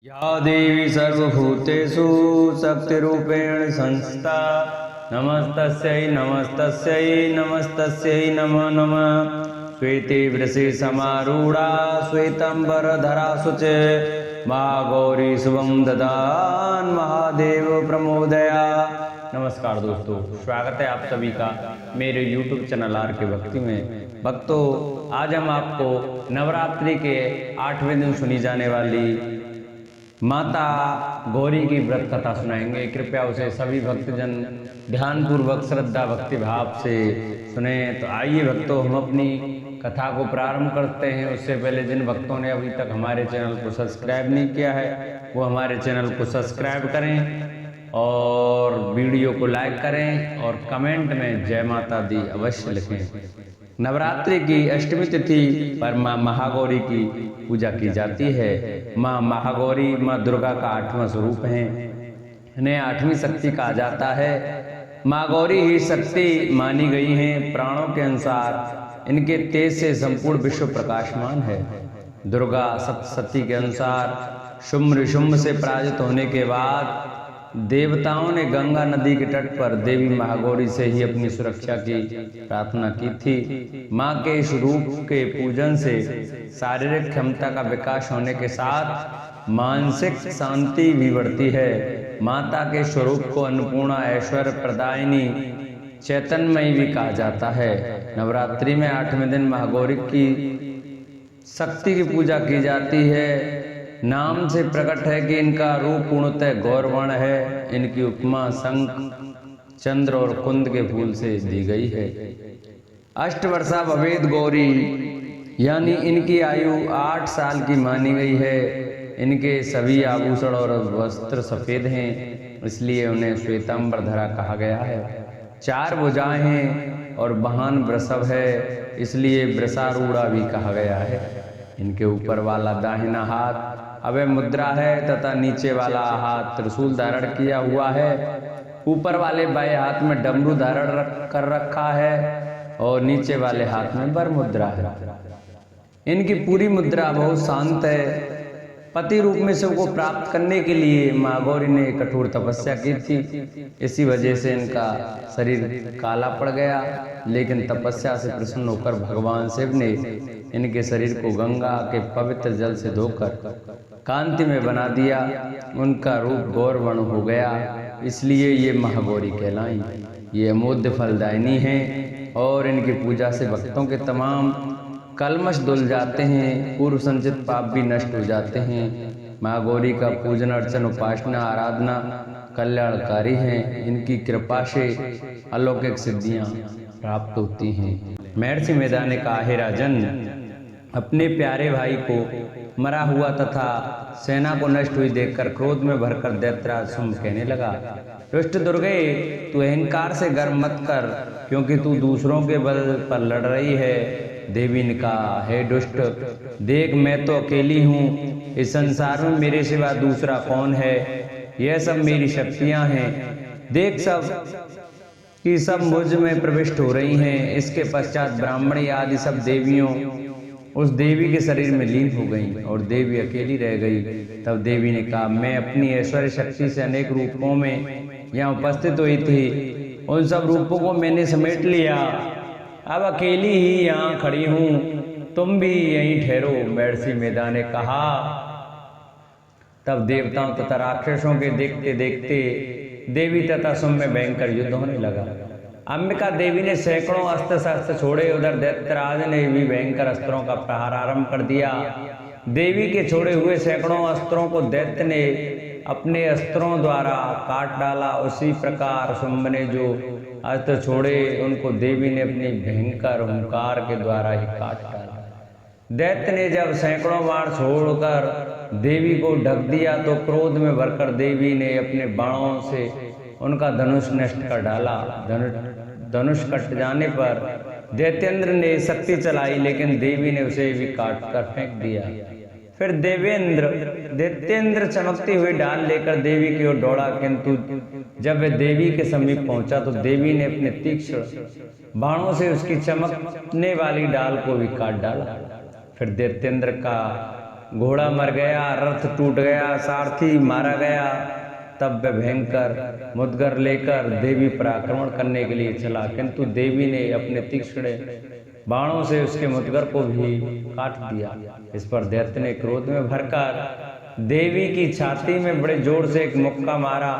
या देवी सर्वभूतेषु शक्तिरूपेण संस्था नमस्तस्यै नमस्तस्यै नमस्तस्यै नमो नमः। श्वेते वृषे समारूढ़ा श्वेतांबरधरा शुचे महागौरी शुभम ददान महादेव प्रमोदया। नमस्कार दोस्तों, स्वागत है आप सभी का मेरे YouTube चैनल आर के भक्ति में। भक्तों, आज हम आपको नवरात्रि के 8वें दिन सुनी जाने वाली माता गौरी की व्रत कथा सुनाएंगे। कृपया उसे सभी भक्तजन ध्यानपूर्वक श्रद्धा भक्ति भाव से सुने। तो आइए भक्तों, हम अपनी कथा को प्रारंभ करते हैं। उससे पहले जिन भक्तों ने अभी तक हमारे चैनल को सब्सक्राइब नहीं किया है वो हमारे चैनल को सब्सक्राइब करें और वीडियो को लाइक करें और कमेंट में जय माता दी अवश्य लिखें। नवरात्रि की अष्टमी तिथि पर माँ महागौरी की पूजा की जाती है। माँ महागौरी माँ दुर्गा का 8वां स्वरूप है। इन्हें 8वीं शक्ति कहा जाता है। माँ गौरी ही शक्ति मानी गई हैं। प्राणों के अनुसार इनके तेज से संपूर्ण विश्व प्रकाशमान है। दुर्गा सप्तशती के अनुसार शुम्भ ऋषुम्भ से पराजित होने के बाद देवताओं ने गंगा नदी के तट पर देवी महागौरी से ही अपनी सुरक्षा की प्रार्थना की थी। माँ के इस रूप के पूजन से शारीरिक क्षमता का विकास होने के साथ मानसिक शांति भी बढ़ती है। माता के स्वरूप को अन्नपूर्णा, ऐश्वर्य प्रदायिनी, चैतन्यमयी भी कहा जाता है। नवरात्रि में 8वें दिन महागौरी की शक्ति की पूजा की जाती है। नाम से प्रकट है कि इनका रूप पूर्णतः गौरवर्ण है। इनकी उपमा शंख, चंद्र और कुंद के फूल से दी गई है। अष्टवर्षा भवेद गौरी, यानी इनकी आयु 8 साल की मानी गई है। इनके सभी आभूषण और वस्त्र सफेद हैं, इसलिए उन्हें श्वेतांबरधरा कहा गया है। 4 भुजाएं हैं और वाहन वृषभ है, इसलिए वृषारूढ़ा भी कहा गया है। इनके ऊपर वाला दाहिना हाथ अभय मुद्रा है तथा नीचे वाला हाथ त्रिशूल धारण किया हुआ है। ऊपर वाले बाएं हाथ में डमरू धारण कर रखा है और नीचे वाले हाथ में वर मुद्रा है। इनकी पूरी मुद्रा बहुत शांत है। पति रूप में शिव को प्राप्त करने के लिए माँ गौरी ने कठोर तपस्या की थी। इसी वजह से इनका शरीर काला पड़ गया, लेकिन तपस्या से प्रसन्न होकर भगवान शिव ने इनके शरीर को गंगा के पवित्र जल से धोकर कांति में बना दिया। उनका रूप गौरवर्ण हो गया, इसलिए ये महागौरी कहलाई। ये अमोघ फलदायिनी हैं और इनकी पूजा से भक्तों के तमाम कलमश धुल जाते हैं, पूर्व संचित पाप भी नष्ट हो जाते हैं। माँ गौरी का पूजन अर्चन, उपासना, आराधना कल्याणकारी है। इनकी कृपा से अलौकिक सिद्धियां प्राप्त होती हैं। महर्षि मेधा ने कहा, हे राजन, अपने प्यारे भाई को मरा हुआ तथा सेना को नष्ट हुई देखकर क्रोध में भरकर दैत्यराज शुंभ कहने लगा, दुष्ट दुर्गे, तू अहंकार से गर्व मत कर, क्योंकि तू दूसरों के बल पर लड़ रही है। देवी ने कहा, हे दुष्ट, देख, मैं तो अकेली हूँ। इस संसार में मेरे सिवा दूसरा कौन है? यह सब मेरी शक्तियां हैं। देख, सब की सब मुझ में प्रविष्ट हो रही हैं। इसके पश्चात ब्राह्मणी आदि सब देवियों उस देवी के शरीर में लीन हो गईं और देवी अकेली रह गई। तब देवी ने कहा, मैं अपनी ऐश्वर्य शक्ति से अनेक रूपों में यहाँ उपस्थित हुई थी। उन सब रूपों को मैंने समेट लिया। अब अकेली ही यहाँ खड़ी हूँ, तुम भी यहीं ठहरो। महर्षि मेधा ने कहा। तब देवताओं तथा राक्षसों के देखते देखते देवी तथा शुंभ में भयंकर युद्ध होने लगा। अंबिका देवी ने सैकड़ों अस्त्र शस्त्र छोड़े। उधर दैत्यराज ने भी भयंकर अस्त्रों का प्रहार आरंभ कर दिया। देवी के छोड़े हुए सैकड़ों अस्त्रों को दैत्य ने अपने अस्त्रों द्वारा काट डाला। उसी प्रकार शुंभ ने जो अस्त्र छोड़े उनको देवी ने अपनी भयंकर हुंकार के द्वारा ही काट डाला। दैत्य ने जब सैकड़ों बाण छोड़कर देवी को ढक दिया तो क्रोध में भरकर देवी ने अपने बाणों से उनका धनुष नष्ट कर डाला। धनुष कट जाने पर दैत्येंद्र ने शक्ति चलाई, लेकिन देवी ने उसे भी काट कर फेंक दिया। फिर दैत्येंद्र चमकती हुई डाल लेकर देवी की ओर दौड़ा, किंतु जब वह देवी के समीप पहुंचा तो देवी ने अपने तीक्ष्ण बाणों से उसकी चमकने वाली डाल को भी काट डाला। फिर दैत्येंद्र का घोड़ा मर गया, रथ टूट गया, सारथी मारा गया, तब वह भयंकर मुद्गर लेकर देवी पर आक्रमण करने के लिए चला, किंतु देवी ने अपने तीक्ष्ण बाणों से उसके मुद्गर को भी काट दिया। इस पर दैत्य ने क्रोध में भरकर देवी की छाती में बड़े जोर से एक मुक्का मारा।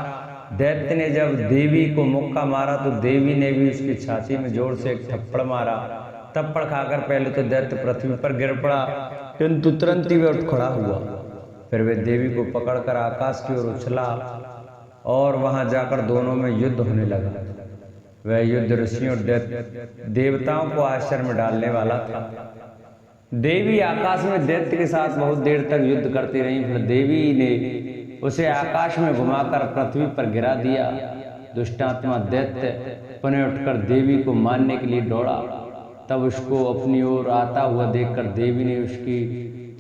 दैत्य ने जब देवी को मुक्का मारा तो देवी ने भी उसकी छाती में जोर से एक थप्पड़ मारा। थप्पड़ खाकर पहले तो दैत्य पृथ्वी पर गिर पड़ा, किंतु तुरंत ही वह उठ खड़ा हुआ। फिर वे देवी को पकड़कर आकाश की ओर उछला और वहां जाकर दोनों में युद्ध होने लगा। वह युद्ध ऋषियों देवताओं को आश्चर्य में डालने वाला था। देवी आकाश में दैत्य के साथ बहुत देर तक युद्ध करती रही। फिर देवी ने उसे आकाश में घुमाकर पृथ्वी पर गिरा दिया। दुष्टात्मा दैत्य पुनः उठकर देवी को मारने के लिए दौड़ा। तब उसको अपनी ओर आता हुआ देखकर देवी ने उसकी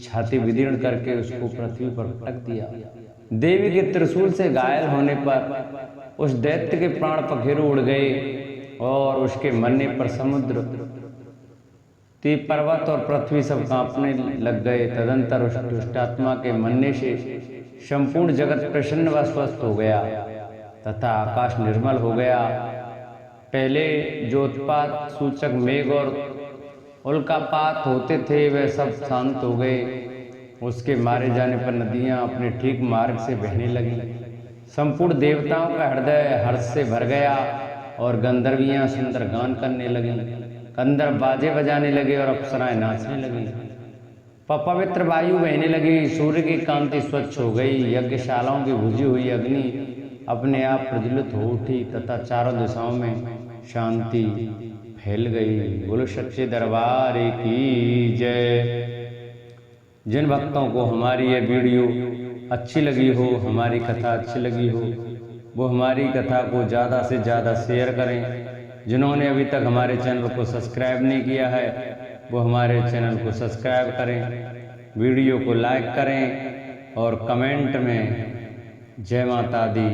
छाती विदीर्ण करके उसको पृथ्वी पर पटक दिया। देवी के त्रिशूल से घायल होने पर उस दैत्य के प्राण पखेरु उड़ गए और उसके मरने पर समुद्र, पर्वत और पृथ्वी सब कांपने लग गए। तदंतर उस दुष्टात्मा के मरने से संपूर्ण जगत प्रसन्न व स्वस्थ हो गया तथा आकाश निर्मल हो गया। पहले जो उत्पात सूचक मेघ और उल्कापात होते थे वे सब शांत हो गए। उसके मारे जाने पर नदियां अपने ठीक मार्ग से बहने लगी। संपूर्ण देवताओं का हृदय हर्ष से भर गया और गंधर्वियां सुंदर गान करने लगी। गंधर्व बाजे बजाने लगे और अप्सराएं नाचने लगी। पवित्र वायु बहने लगी। सूर्य की कांति स्वच्छ हो गई। यज्ञशालाओं की बुझी हुई अग्नि अपने आप प्रज्वलित हो उठी तथा चारों दिशाओं में शांति फैल गई। बोलो सच्चे दरबार की जय। जिन भक्तों को हमारी ये वीडियो अच्छी लगी हो, हमारी कथा अच्छी लगी हो, वो हमारी कथा को ज़्यादा से ज़्यादा शेयर करें। जिन्होंने अभी तक हमारे चैनल को सब्सक्राइब नहीं किया है वो हमारे चैनल को सब्सक्राइब करें, वीडियो को लाइक करें और कमेंट में जय माता दी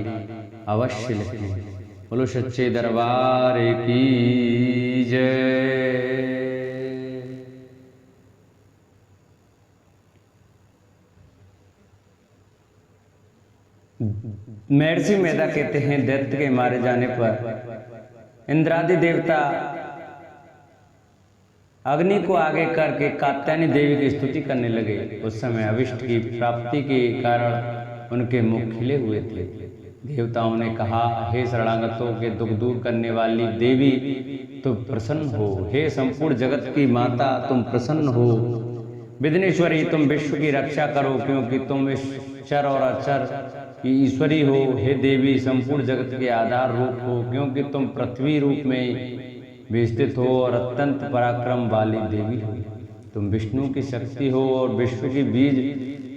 अवश्य लिखें। बोलो सच्चे दरबार की जय। महर्षि मेधा कहते हैं दैत्य के मारे जाने पर इंद्रादि देवता अग्नि को आगे करके कात्यायनी देवी की स्तुति करने लगे। उस समय अभिष्ट की प्राप्ति के कारण उनके मुख खिले हुए थे। देवताओं ने कहा, हे शरणागतों के दुख दूर करने वाली देवी तुम प्रसन्न हो। हे संपूर्ण जगत की माता तुम प्रसन्न हो। विघ्नेश्वरी तुम विश्व की रक्षा करो क्योंकि तुम इस चर और अचर की ईश्वरी हो। हे देवी संपूर्ण जगत के आधार रूप हो क्योंकि तुम पृथ्वी रूप में भी स्थित हो और अत्यंत पराक्रम वाली देवी हो। तुम विष्णु की शक्ति हो और विश्व की बीज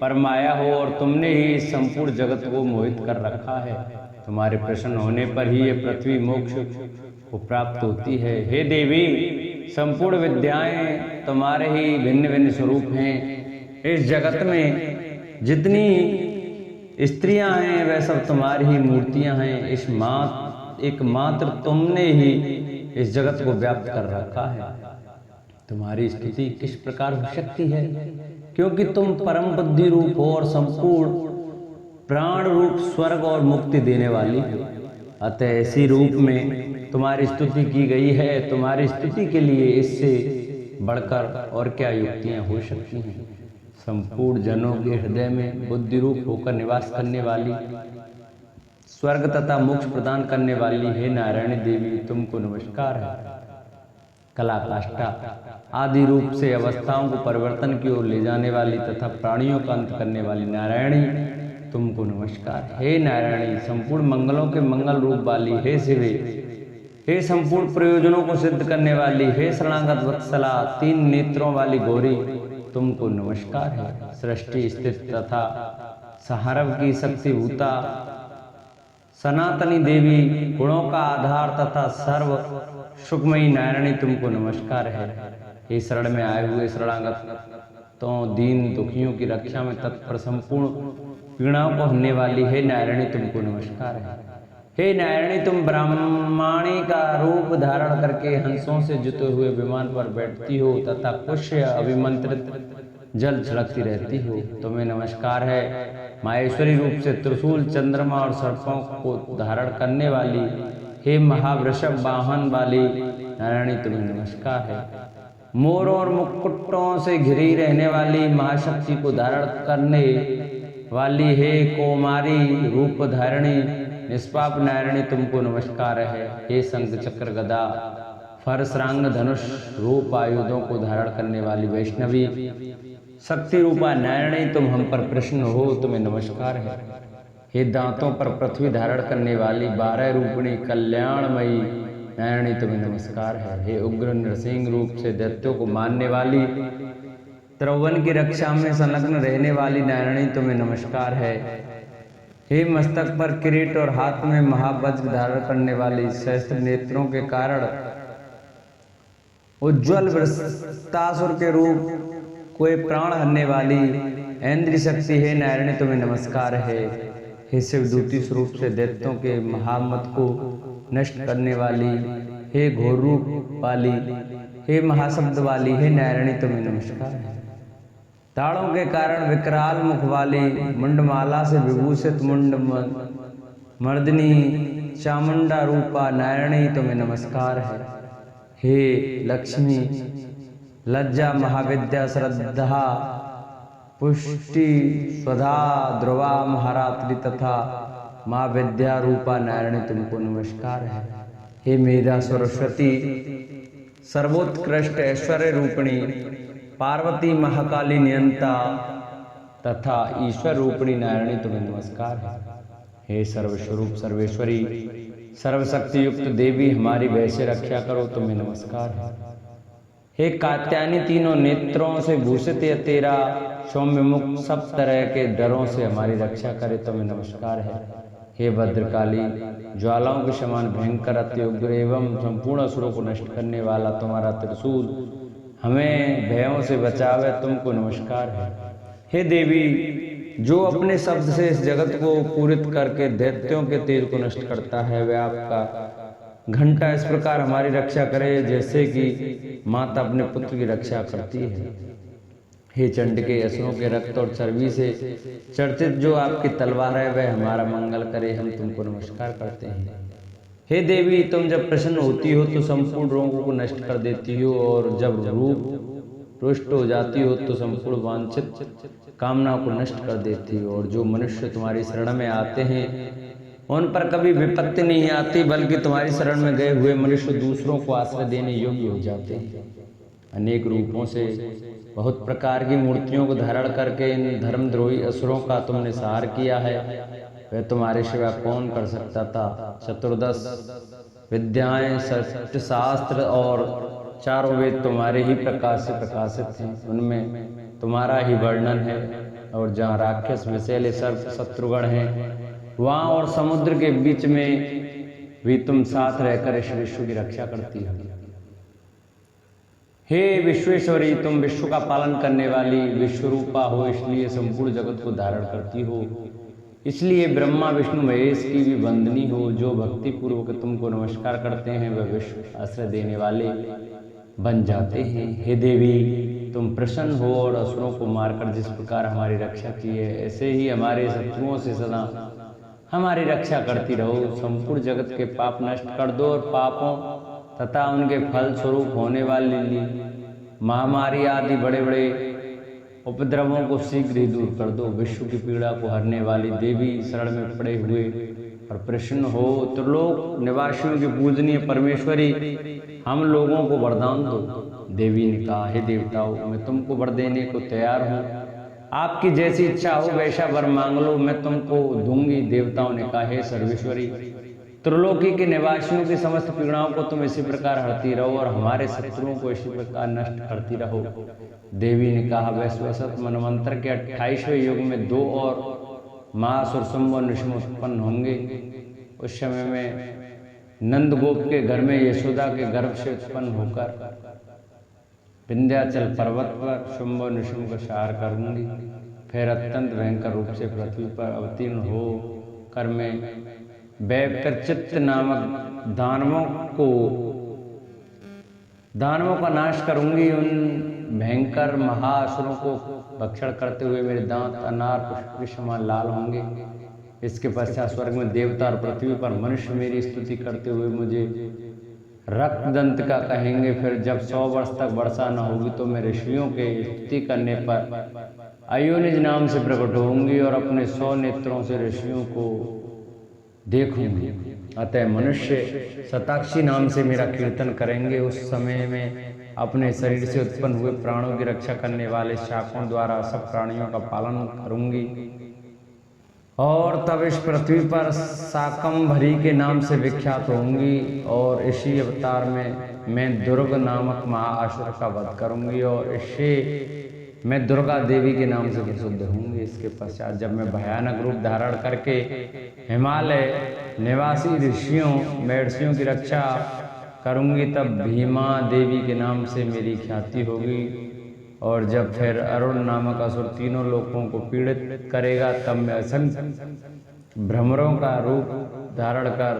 परमाया हो और तुमने ही इस संपूर्ण जगत को मोहित कर रखा है। तुम्हारे प्रसन्न होने पर ही ये पृथ्वी मोक्ष को प्राप्त होती है। हे देवी संपूर्ण विद्याएं तुम्हारे ही भिन्न भिन्न स्वरूप हैं। इस जगत में जितनी स्त्रियां हैं वह सब तुम्हारी ही मूर्तियां हैं। एकमात्र तुमने ही इस जगत को व्याप्त कर रखा है। तुम्हारी स्थिति किस प्रकार हो सकती है क्योंकि तुम परम बुद्धि रूप हो और संपूर्ण प्राण रूप स्वर्ग और मुक्ति देने वाली हो। अतः ऐसी रूप में तुम्हारी स्तुति की गई है। तुम्हारी स्तुति के लिए इससे बढ़कर और क्या युक्तियां हो सकती हैं। संपूर्ण जनों के हृदय में बुद्धि रूप होकर निवास करने वाली, स्वर्ग तथा मोक्ष प्रदान करने वाली हे नारायणी देवी तुमको नमस्कार है। कला काष्ठा आदि रूप से अवस्थाओं को परिवर्तन की ओर ले जाने वाली तथा प्राणियों का अंत करने वाली नारायणी तुमको नमस्कार। हे नारायणी संपूर्ण मंगलों के मंगल रूप वाली हे शिवे, हे संपूर्ण प्रयोजनों को सिद्ध करने वाली हे शरणागत वत्सला तीन नेत्रों वाली गौरी तुमको नमस्कार है। सृष्टि स्थित तथा सहारव की शक्तिभूता सनातनी देवी गुणों का आधार तथा सर्व सुखमयी नारायणी तुमको नमस्कार है। हे शरण में आए हुए शरणागत तो दीन दुखियों की रक्षा में तत्पर संपूर्ण पीड़ाओं को हरने वाली हे नारायणी तुमको नमस्कार है। हे नारायणी तुम ब्राह्मणी का रूप धारण करके हंसों से जुते हुए विमान पर बैठती हो तथा कुछ अभिमंत्रित जल छिड़कती रहती हो, तुम्हें नमस्कार है। माहेश्वरी रूप से त्रिशूल, चंद्रमा और सर्पों को धारण करने वाली, हे महावृषभ वाहन वाली नारायणी, तुम्हें नमस्कार है। मोरों और मुकुटों से घिरी रहने वाली महाशक्ति को धारण करने वाली, हे कौमारी रूप धारिणी निष्पाप नारायणी, तुमको नमस्कार है। हे शंख चक्र गदा फरसरांग धनुष रूप आयुधों को धारण करने वाली वैष्णवी शक्ति रूपा नारायणी, तुम हम पर प्रसन्न हो, तुम्हें नमस्कार है। हे दांतों पर पृथ्वी धारण करने वाली 12 रूपिणी कल्याणमयी नारायणी, तुम्हें नमस्कार है। हे उग्र नृसिंह रूप से दैत्यों को मारने वाली, त्रिभुवन की रक्षा में संलग्न रहने वाली नारायणी, तुम्हें नमस्कार है। हे मस्तक पर किरीट और हाथ में महावज्र धारण करने वाली, सहस्त्र नेत्रों के कारण उज्ज्वल वृत्तासुर के रूप कोई प्राण हरने वाली ऐन्द्रिय शक्ति, हे नारायणी, तुम्हें नमस्कार है। हे शिवदूती स्वरूप से दैत्यों के महामत को नष्ट करने वाली, हे घोर रूप वाली, हे महाशब्द वाली, हे नारायणी, तुम्हें नमस्कार है। ताड़ों के कारण विकराल मुख वाली, मुंडमाला से विभूषित मुंड मर्दिनी चामुंडा रूपा नारायणी, तुम्हें नमस्कार है। हे लक्ष्मी लज्जा महाविद्या श्रद्धा पुष्टि स्वधा ध्रुवा महारात्रि तथा माँ विद्या रूपा नारायणी, तुमको नमस्कार है। हे मेधा सरस्वती सर्वोत्कृष्ट ऐश्वर्य रूपिणी पार्वती महाकाली नियंता तथा ईश्वर रूपिणी नारायणी, तुम्हें नमस्कार है। हे सर्वस्वरूप सर्वेश्वरी सर्वशक्ति युक्त देवी, हमारी वैसे रक्षा करो, तुम्हें नमस्कार है। हे कात्यायनी तीनों नेत्रों से भूषित या तेरा सौम्य मुख सब तरह के डरों से हमारी रक्षा करे, तुम्हें नमस्कार है। हे भद्रकाली ज्वालाओं के समान भयंकर अति उग्र एवं संपूर्ण असुरों को नष्ट करने वाला तुम्हारा त्रिशूल हमें भयों से बचावे, तुमको नमस्कार है। हे देवी जो अपने शब्द से इस जगत को पूरित करके दैत्यों के तेज को नष्ट करता है, वह आपका घंटा इस प्रकार हमारी रक्षा करे जैसे कि माता अपने पुत्र की रक्षा करती है। हे चंड के असुरों के रक्त और चर्बी से चर्चित जो आपकी तलवार है, वह हमारा मंगल करे, हम तुमको नमस्कार करते हैं। हे देवी तुम जब प्रसन्न होती हो तो संपूर्ण रोगों को नष्ट कर देती हो, और जब रूप रुष्ट हो जाती हो तो संपूर्ण वांछित कामनाओं को नष्ट कर देती हो। और जो मनुष्य तुम्हारी शरण में आते हैं उन पर कभी विपत्ति नहीं आती, बल्कि तुम्हारी शरण में गए हुए मनुष्य दूसरों को आश्रय देने योग्य हो जाते हैं। अनेक रूपों से बहुत प्रकार की मूर्तियों को धारण करके इन धर्मद्रोही असुरों का तुमने संहार किया है, वह तुम्हारे सिवा कौन कर सकता था। चतुर्दश विद्याएं, षट शास्त्र और चारों वेद तुम्हारे ही प्रकाश से प्रकाशित हैं, उनमें तुम्हारा ही वर्णन है। और जहाँ राक्षस विषैले सर्प शत्रुगण हैं, वहाँ और समुद्र के बीच में भी तुम साथ रहकर इस विश्व की रक्षा करती हो। हे विश्वेश्वरी तुम विश्व का पालन करने वाली विश्वरूपा हो, इसलिए संपूर्ण जगत को धारण करती हो। इसलिए ब्रह्मा विष्णु महेश की भी वंदनी हो। जो भक्ति पूर्वक तुमको नमस्कार करते हैं वह विश्व आश्रय देने वाले बन जाते हैं। हे देवी तुम प्रसन्न हो और असुरों को मारकर जिस प्रकार हमारी रक्षा की है, ऐसे ही हमारे शत्रुओं से सदा हमारी रक्षा करती रहो। संपूर्ण जगत के पाप नष्ट कर दो और पापों तथा उनके फल स्वरूप होने वाली महामारी आदि बड़े बड़े उपद्रवों को शीघ्र ही दूर कर दो। विश्व की पीड़ा को हरने वाली देवी शरण में पड़े हुए और प्रसन्न हो। त्रिलोक निवासियों की पूजनीय परमेश्वरी हम लोगों को वरदान दो। देवी ने कहा, हे देवताओं मैं तुमको वर देने को तैयार हूँ, आपकी जैसी इच्छा हो वैसा वर मांग लो, मैं तुमको दूंगी। देवताओं ने कहा, हे सर्वेश्वरी त्रिलोकी के निवासियों की समस्त पीड़ाओं को तुम इसी प्रकार हरती रहो और हमारे शत्रुओं को इसी प्रकार नष्ट करती रहो। देवी ने कहा, वैश्वसत मनवंतर के 28वें युग में 2 और महासुर शुंभ और निशुंभ उत्पन्न होंगे। उस समय में नंदगोप के घर में यशोदा के गर्भ से उत्पन्न होकर विंध्याचल पर्वत पर शुंभ और निशुंभ का संहार करूंगी। फिर अत्यंत भयंकर रूप से पृथ्वी पर अवतीर्ण हो कर मैं वैकचित्त नामक दानवों का नाश करूंगी। उन भयंकर महाअसुरों को भक्षण करते हुए मेरे दांत अनार पुष्प के समान लाल होंगे। इसके पश्चात स्वर्ग में देवता और पृथ्वी पर मनुष्य मेरी स्तुति करते हुए मुझे रक्तदंत का कहेंगे। फिर जब 100 वर्ष तक वर्षा न होगी तो मैं ऋषियों के स्तुति करने पर अयोनिज नाम से प्रकट होंगी और अपने 100 नेत्रों से ऋषियों को देखूंगी। अतः मनुष्य शताक्षी नाम से मेरा कीर्तन करेंगे। उस समय में अपने शरीर से उत्पन्न हुए प्राणों की रक्षा करने वाले शाकों द्वारा सब प्राणियों का पालन करूंगी और तब इस पृथ्वी पर शाकंभरी के नाम से विख्यात होंगी। और इसी अवतार में मैं दुर्ग नामक महाअसुर का वध करूंगी और इससे मैं दुर्गा देवी के नाम से प्रसिद्ध होंगी। इसके पश्चात जब मैं भयानक रूप धारण करके हिमालय निवासी ऋषियों महर्षियों की रक्षा करूंगी तब भीमा देवी के नाम से मेरी ख्याति होगी। और जब फिर अरुण नामक असुर तीनों लोगों को पीड़ित करेगा तब मैं असंख्य भ्रमरों का रूप धारण कर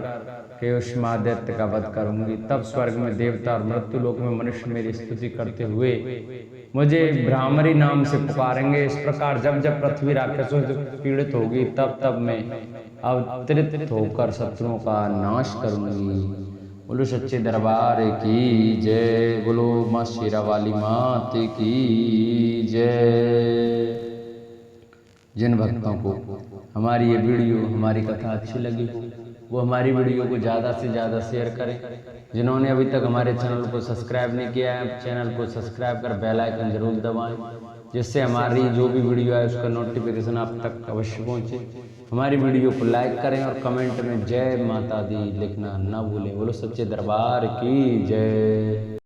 के उष्मादित्य का वध करूंगी। तब स्वर्ग में देवता और मृत्यु लोक में मनुष्य मेरी स्तुति करते हुए मुझे भ्रामरी नाम से पुकारेंगे। इस प्रकार जब जब पृथ्वी राक्षसों से पीड़ित होगी तब तब मैं अवतरित होकर शत्रुओं का नाश करूंगी। बोलो सच्चे दरबार की जय। बोलो माँ शेरा वाली मात की जय। जिन भक्तों को हमारी ये वीडियो हमारी कथा अच्छी लगी हो वो हमारी वीडियो को ज़्यादा से ज़्यादा शेयर करें। जिन्होंने अभी तक हमारे चैनल को सब्सक्राइब नहीं किया है चैनल को सब्सक्राइब कर बेल आइकन जरूर दबाएं जिससे हमारी जो भी वीडियो है उसका नोटिफिकेशन आप तक अवश्य पहुंचे। हमारी वीडियो को लाइक करें और कमेंट में जय माता दी लिखना ना भूलें। बोलो सच्चे दरबार की जय।